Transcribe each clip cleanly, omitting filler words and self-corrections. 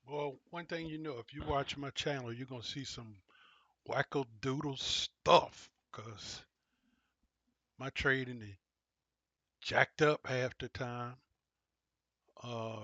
Well, one thing you know, if you watch my channel, you're gonna see some wacko doodle stuff, cause my trading is jacked up half the time.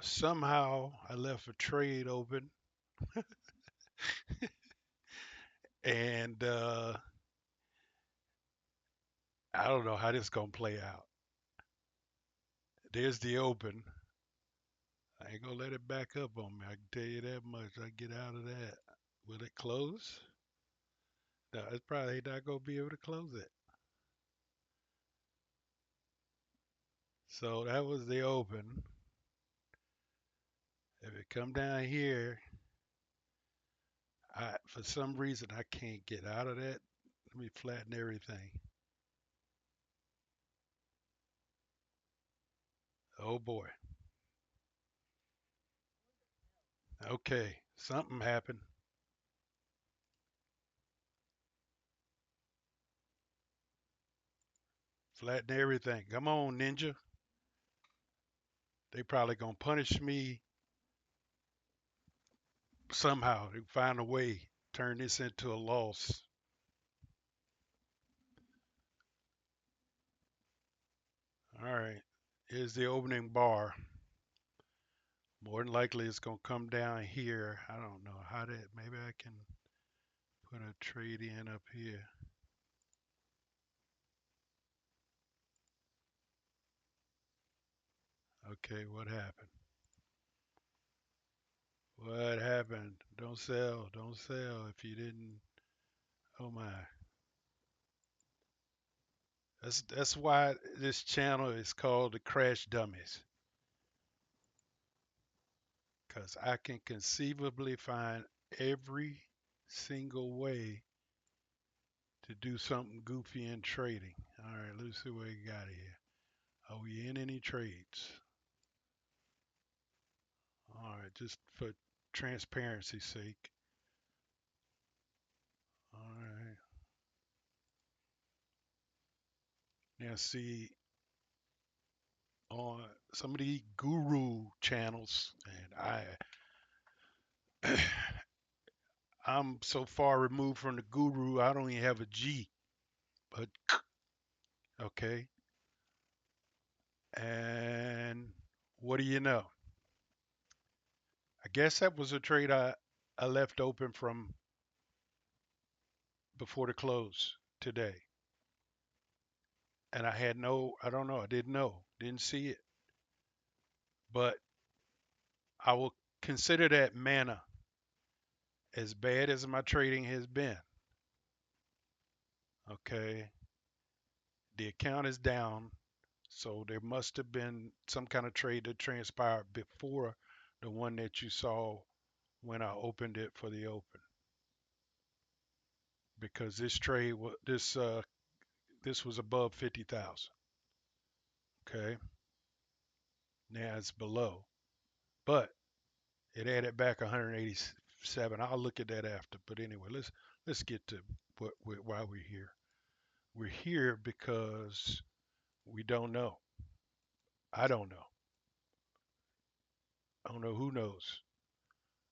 Somehow I left a trade open, and I don't know how this gonna play out. There's the open. I ain't gonna let it back up on me. I can tell you that much. I get out of that. Will it close? No, it's probably not gonna be able to close it. So that was the open. If it come down here, for some reason I can't get out of that. Let me flatten everything. Oh boy. Okay, something happened. Flatten everything. Come on, ninja. They probably gonna punish me somehow. They find a way. Turn this into a loss. All right. Here's the opening bar. More than likely it's gonna come down here. I don't know how that. Maybe I can put a trade in up here. Okay, what happened? What happened? Don't sell. Don't sell if you didn't. Oh my. That's why this channel is called the Crash Dummies, because I can conceivably find every single way to do something goofy in trading. All right, let's see what we got here. Are we in any trades? All right, just for transparency's sake. All right. Now see, on some of the guru channels, and I'm so far removed from the guru, I don't even have a G. But okay. And what do you know? I guess that was a trade I left open from before the close today. And I had no, I don't know, I didn't know, didn't see it. But I will consider that manna as bad as my trading has been. Okay. The account is down. So there must have been some kind of trade that transpired before the one that you saw when I opened it for the open. Because this trade was this was above 50,000. Okay. Now it's below. But it added back 187. I'll look at that after. But anyway, let's get to why we're here. We're here because we don't know. I don't know. I don't know who knows.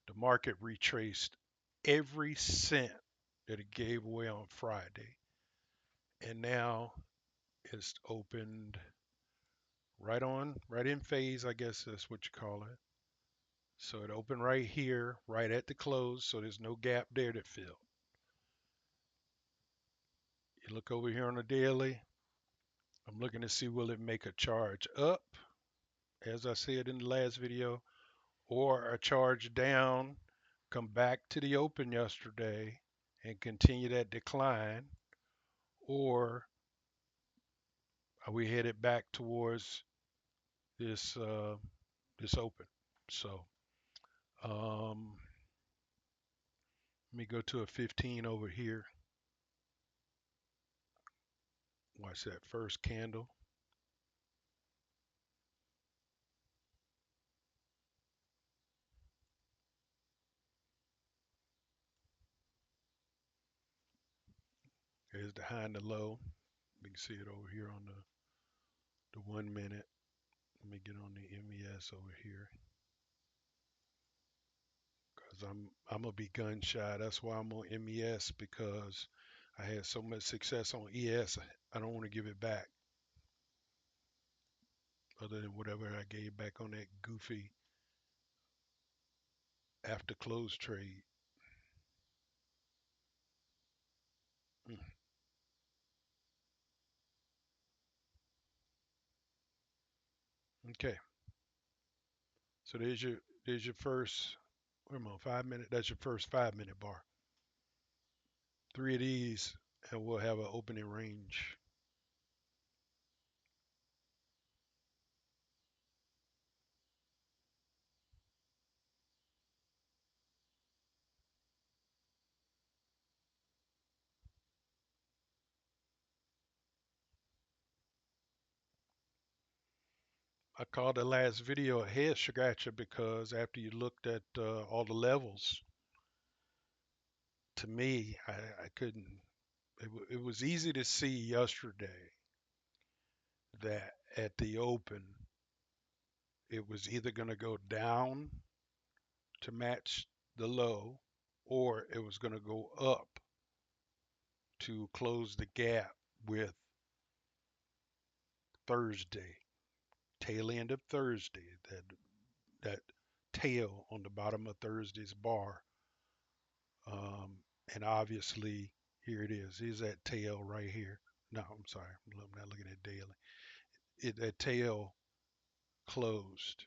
The market retraced every cent that it gave away on Friday, and now it's opened right in phase. I guess that's what you call it. So it opened right here, right at the close. So there's no gap there to fill. You look over here on the daily. I'm looking to see will it make a charge up, as I said in the last video, or a charge down, come back to the open yesterday and continue that decline, or are we headed back towards this this open? So let me go to a 15 over here. Watch that first candle. Here's the high and the low. We can see it over here on the 1 minute. Let me get on the MES over here. because I'm gonna be gun shy. That's why I'm on MES because I had so much success on ES. I don't want to give it back other than whatever I gave back on that goofy after close trade. Mm. Okay, so there's your first. Wait a minute, 5 minute. That's your first 5 minute bar. Three of these, and we'll have an opening range. I called the last video a head scratcher because after you looked at all the levels, to me, I couldn't. It was easy to see yesterday that at the open, it was either going to go down to match the low, or it was going to go up to close the gap with Thursday, tail end of Thursday, that tail on the bottom of Thursday's bar. Um, and obviously, here it is. Here's that tail right here. No, I'm sorry. I'm not looking at daily. That tail closed,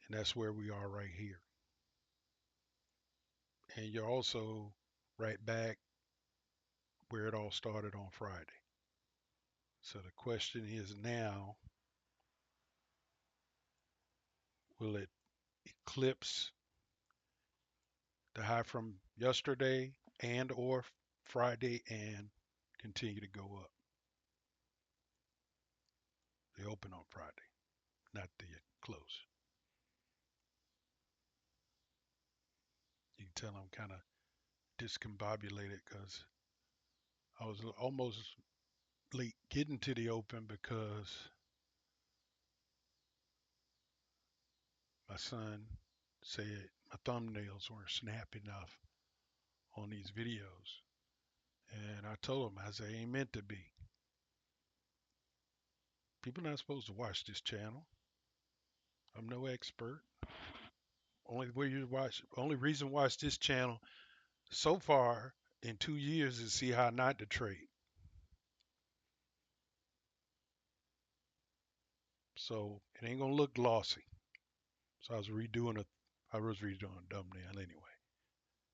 and that's where we are right here. And you're also right back where it all started on Friday. So the question is now, will it eclipse the high from yesterday and or Friday and continue to go up? The open on Friday, not the close. You can tell I'm kind of discombobulated because I was almost late getting to the open because my son said my thumbnails weren't snappy enough on these videos. And I told him, I said, ain't meant to be. People not supposed to watch this channel. I'm no expert. Only reason watch this channel so far in 2 years is see how not to trade. So it ain't gonna look glossy. So I was redoing a thumbnail anyway,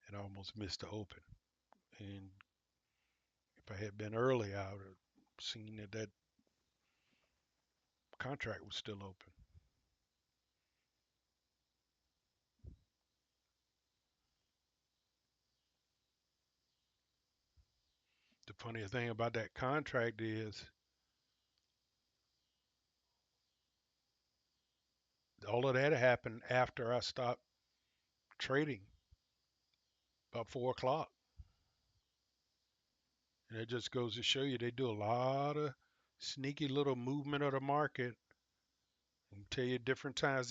and I almost missed the open. And if I had been early, I would have seen that contract was still open. The funny thing about that contract is all of that happened after I stopped trading about 4 o'clock. And it just goes to show you they do a lot of sneaky little movement of the market and tell you different times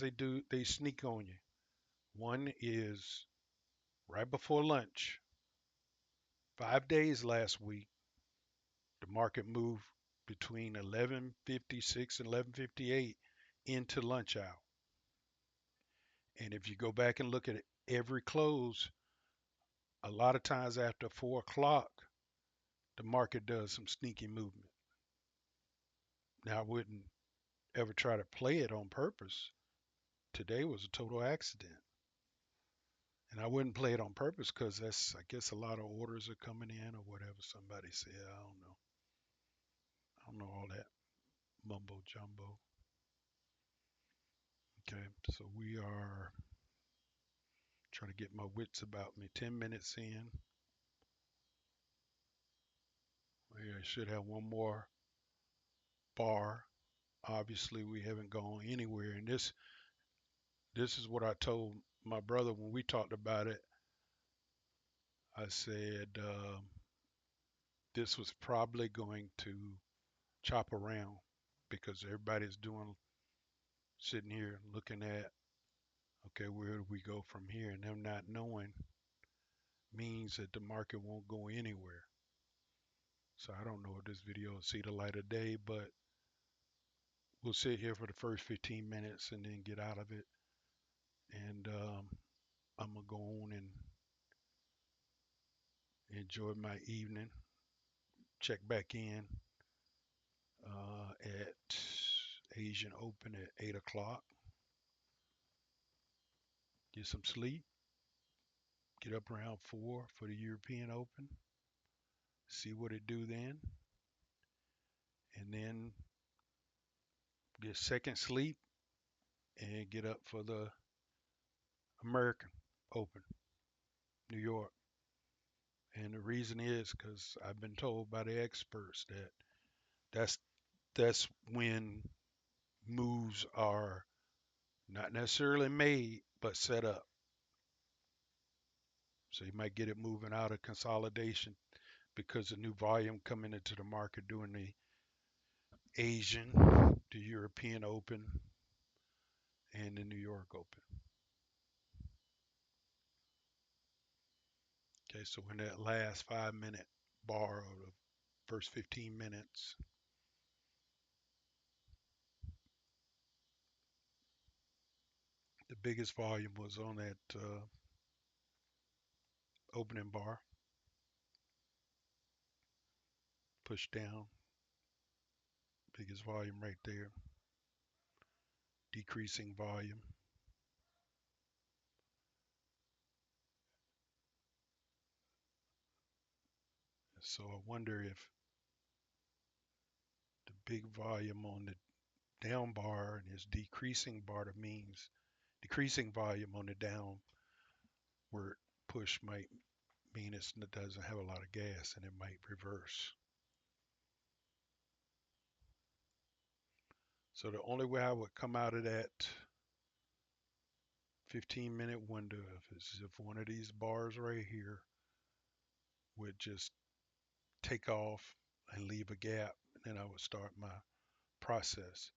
they sneak on you. One is right before lunch. 5 days last week, the market moved between 11:56 and 11:58 into lunch hour. And if you go back and look at every close, a lot of times after 4 o'clock, the market does some sneaky movement. Now, I wouldn't ever try to play it on purpose. Today was a total accident. And I wouldn't play it on purpose because I guess, a lot of orders are coming in or whatever somebody said. I don't know. I don't know all that mumbo jumbo. Okay, so we are trying to get my wits about me. 10 minutes in. I should have one more bar. Obviously, we haven't gone anywhere. And this is what I told my brother when we talked about it. I said this was probably going to chop around because everybody's doing sitting here looking at Okay, where do we go from here? And them not knowing means that the market won't go anywhere. So I don't know if this video will see the light of day, but we'll sit here for the first 15 minutes and then get out of it. And I'm gonna go on and enjoy my evening. Check back in at Asian Open at 8 o'clock. Get some sleep. Get up around 4 for the European Open. See what it do then. And then get second sleep and get up for the American Open, New York. And the reason is because I've been told by the experts that that's that's when moves are not necessarily made but set up. So you might get it moving out of consolidation because of new volume coming into the market during the Asian, the European Open, and the New York Open. Okay, so in that last 5 minute bar of the first 15 minutes, the biggest volume was on that opening bar, pushed down, biggest volume right there, decreasing volume. So I wonder if the big volume on the down bar and his decreasing bar means decreasing volume on the downward push might mean it doesn't have a lot of gas and it might reverse. So the only way I would come out of that 15-minute window is if one of these bars right here would just take off and leave a gap, and then I would start my process.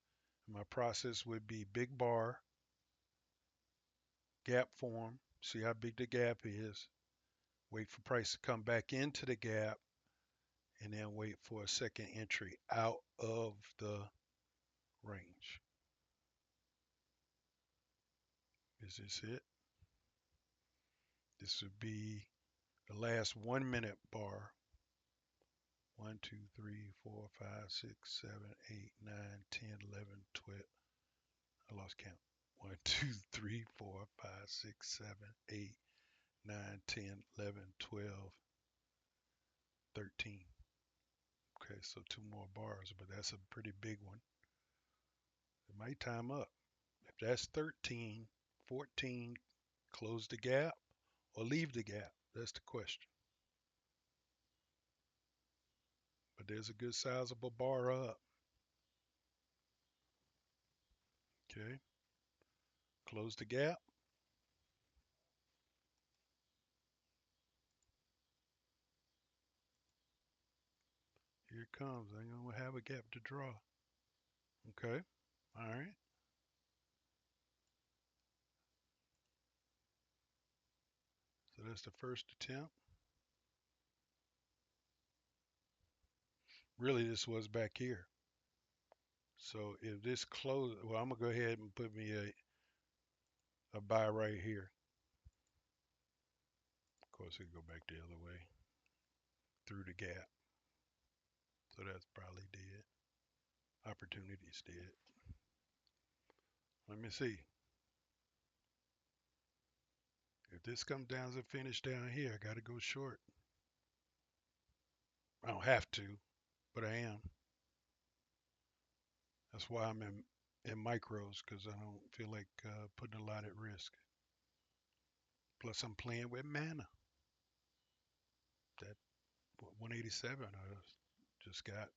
My process would be big bar, gap form, see how big the gap is, wait for price to come back into the gap, and then wait for a second entry out of the range. Is this it? This would be the last 1 minute bar. 1, 2, 3, 4, 5, 6, 7, 8, 9, 10, 11, 12. I lost count. 1, 2, 3, 4, 5, 6, 7, 8, 9, 10, 11, 12, 13. Okay, so two more bars, but that's a pretty big one. It might time up. If that's 13, 14, close the gap or leave the gap. That's the question. But there's a good sizable bar up. Okay, close the gap. Here it comes. I'm going to have a gap to draw. Okay, all right. So that's the first attempt. Really, this was back here. So if this close, well, I'm gonna go ahead and put me a buy right here. Of course, it can go back the other way through the gap. So that's probably dead. Opportunities dead. Let me see. If this comes down to finish down here, I gotta go short. I don't have to, but I am. That's why I'm in micros because I don't feel like putting a lot at risk. Plus, I'm playing with mana. That 187 I just got.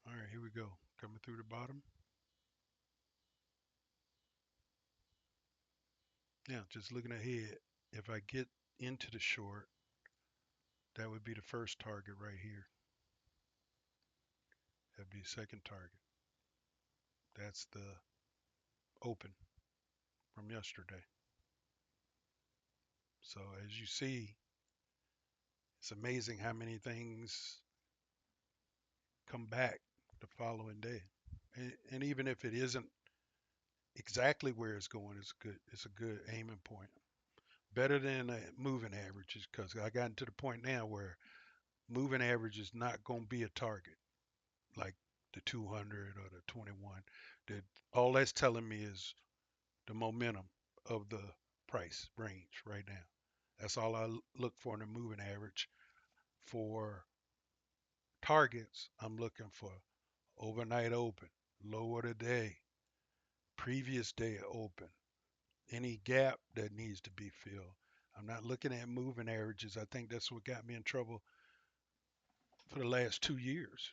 All right, here we go. Coming through the bottom. Now, just looking ahead, if I get into the short, that would be the first target right here. That'd be the second target. That's the open. from yesterday. So as you see, it's amazing how many things come back the following day. And even if it isn't exactly where it's going, it's good. It's a good aiming point. Better than moving averages because I gotten to the point now where moving average is not going to be a target like the 200 or the 21. That all that's telling me is the momentum of the price range right now. That's all I look for in a moving average. For targets, I'm looking for overnight open, low of the day, previous day open, any gap that needs to be filled. I'm not looking at moving averages. I think that's what got me in trouble for the last 2 years.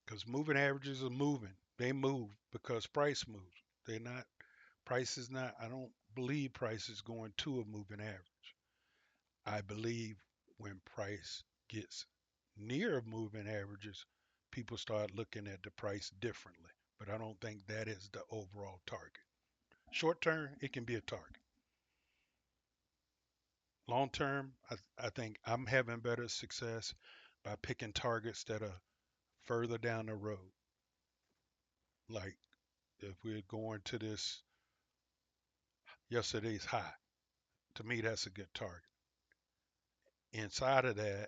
Because moving averages are moving. They move because price moves. They're not, price is not, I don't believe price is going to a moving average. I believe when price gets near moving averages, people start looking at the price differently. But I don't think that is the overall target. Short term, it can be a target. Long term, I think I'm having better success by picking targets that are further down the road. Like if we're going to this yesterday's high, to me that's a good target. Inside of that,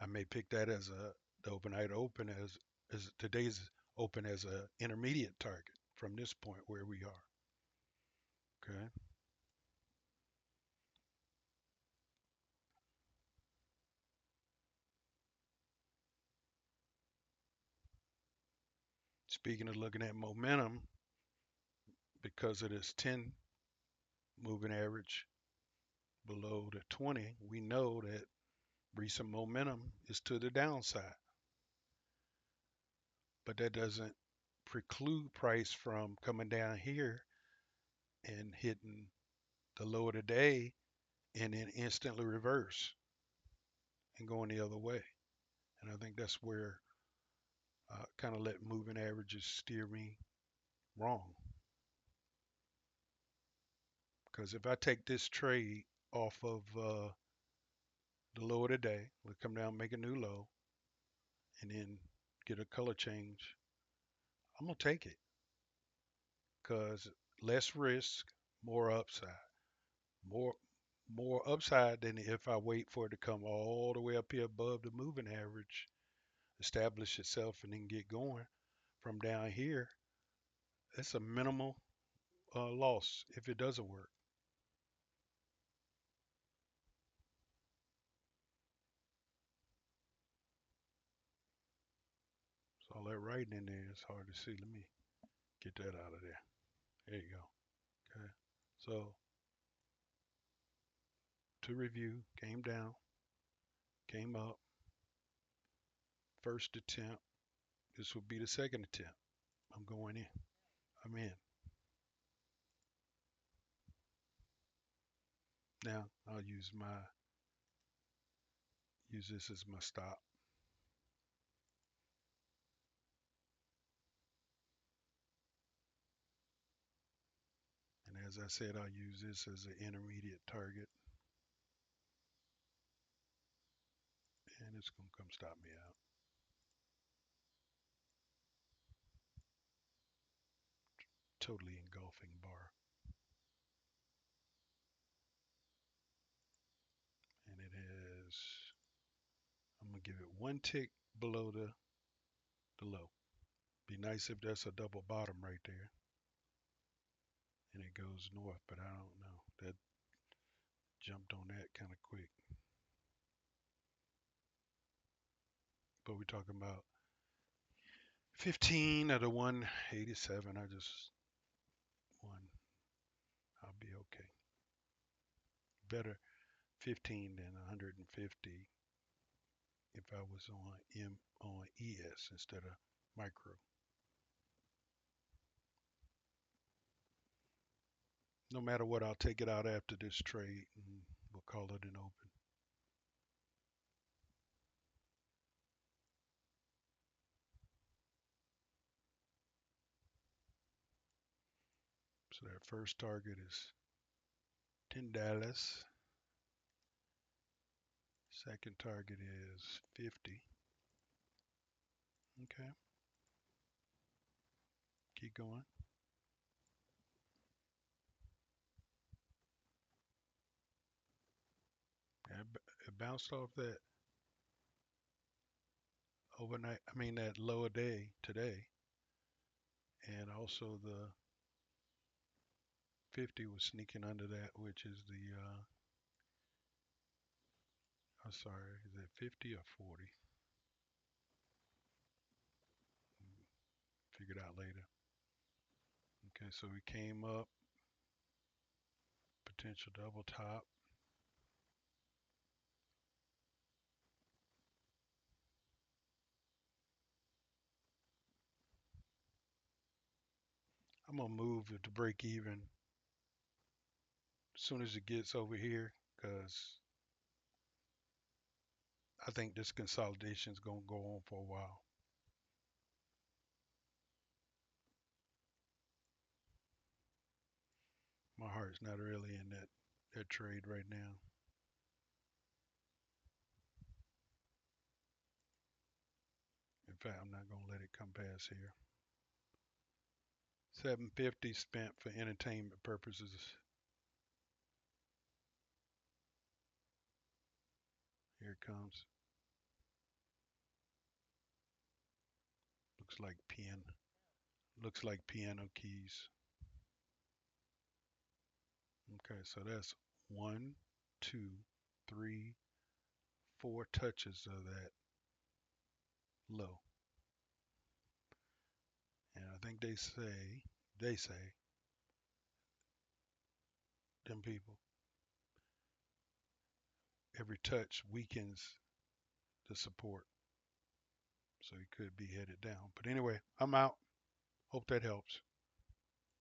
I may pick that as the overnight open as today's open as a intermediate target from this point where we are. Okay. Speaking of looking at momentum, because of this 10 moving average below the 20, we know that recent momentum is to the downside. But that doesn't preclude price from coming down here and hitting the low of the day and then instantly reverse and going the other way. And I think that's where I kind of let moving averages steer me wrong. Because if I take this trade off of the low of the day, we come down, make a new low, and then get a color change, I'm gonna take it because less risk, more upside, more more upside than if I wait for it to come all the way up here above the moving average, establish itself, and then get going from down here. It's a minimal loss if it doesn't work. So all that writing in there is hard to see. Let me get that out of there. There you go. Okay. So to review, came down, came up, first attempt. This will be the second attempt. I'm going in. I'm in. Now I'll use this as my stop. And as I said, I'll use this as an intermediate target. And it's gonna come stop me out. Totally engulfing bar. And it has, I'm gonna give it one tick below the low. Be nice if that's a double bottom right there. And it goes north, but I don't know. That jumped on that kind of quick. But we're talking about 15 of the 187. I just won. I'll be okay. Better 15 than 150 if I was on ES instead of micro. No matter what, I'll take it out after this trade and we'll call it an open. So that first target is $10. Second target is 50. Okay, keep going. It bounced off that overnight, I mean that lower day today, and also the 50 was sneaking under that, which is the, I'm sorry, is it 50 or 40? Figure it out later. Okay, so we came up, potential double top. I'm gonna move it to break even as soon as it gets over here, because I think this consolidation is gonna go on for a while. My heart's not really in that trade right now. In fact, I'm not gonna let it come past here. 750 spent for entertainment purposes. Here it comes. Looks like piano. Looks like piano keys. Okay, so that's one, two, three, four touches of that low. And I think they say, them people, every touch weakens the support. So he could be headed down. But anyway, I'm out. Hope that helps.